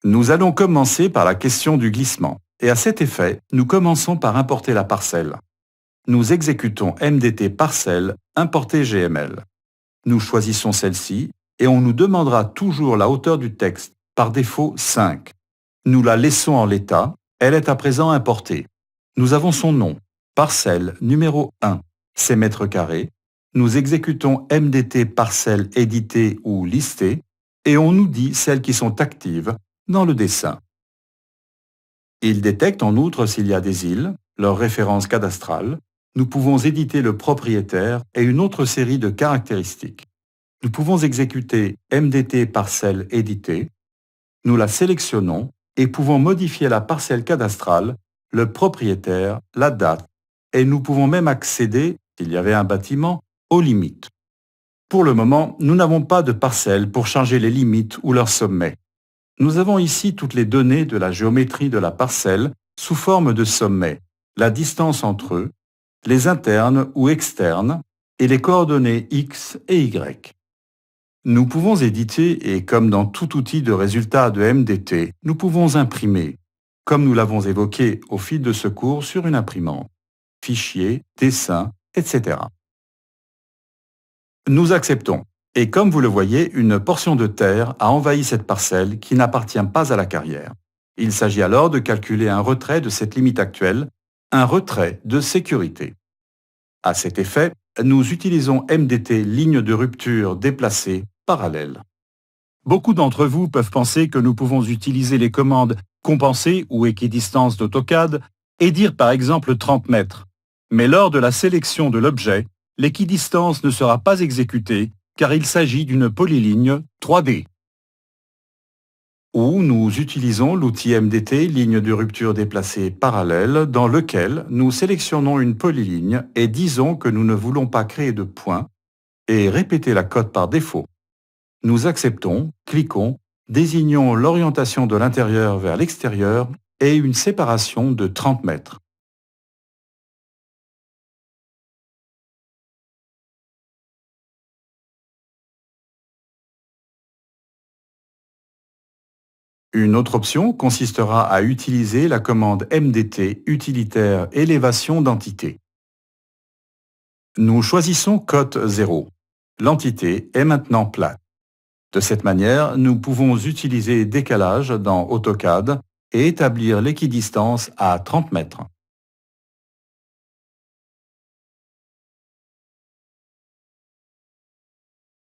Nous allons commencer par la question du glissement. Et à cet effet, nous commençons par importer la parcelle. Nous exécutons MDT parcelle importer GML. Nous choisissons celle-ci et on nous demandera toujours la hauteur du texte, par défaut 5. Nous la laissons en l'état, elle est à présent importée. Nous avons son nom, parcelle numéro 1, c'est mètres carrés. Nous exécutons MDT parcelle éditer ou lister et on nous dit celles qui sont actives dans le dessin. Il détecte en outre s'il y a des îles, leur référence cadastrale. Nous pouvons éditer le propriétaire et une autre série de caractéristiques. Nous pouvons exécuter MDT parcelle éditer. Nous la sélectionnons et pouvons modifier la parcelle cadastrale, le propriétaire, la date, et nous pouvons même accéder, s'il y avait un bâtiment, aux limites. Pour le moment, nous n'avons pas de parcelle pour changer les limites ou leur sommet. Nous avons ici toutes les données de la géométrie de la parcelle sous forme de sommet, la distance entre eux, les internes ou externes et les coordonnées X et Y. Nous pouvons éditer et comme dans tout outil de résultat de MDT, nous pouvons imprimer, comme nous l'avons évoqué au fil de ce cours sur une imprimante, fichiers, dessins, etc. Nous acceptons. Et comme vous le voyez, une portion de terre a envahi cette parcelle qui n'appartient pas à la carrière. Il s'agit alors de calculer un retrait de cette limite actuelle, un retrait de sécurité. À cet effet, nous utilisons MDT ligne de rupture déplacée parallèle. Beaucoup d'entre vous peuvent penser que nous pouvons utiliser les commandes compenser ou équidistance d'AutoCAD et dire par exemple 30 mètres. Mais lors de la sélection de l'objet, l'équidistance ne sera pas exécutée car il s'agit d'une polyligne 3D. Ou nous utilisons l'outil MDT ligne de rupture déplacée parallèle dans lequel nous sélectionnons une polyligne et disons que nous ne voulons pas créer de points et répéter la cote par défaut. Nous acceptons, cliquons, désignons l'orientation de l'intérieur vers l'extérieur et une séparation de 30 mètres. Une autre option consistera à utiliser la commande MDT utilitaire élévation d'entité. Nous choisissons cote 0. L'entité est maintenant plate. De cette manière, nous pouvons utiliser décalage dans AutoCAD et établir l'équidistance à 30 mètres.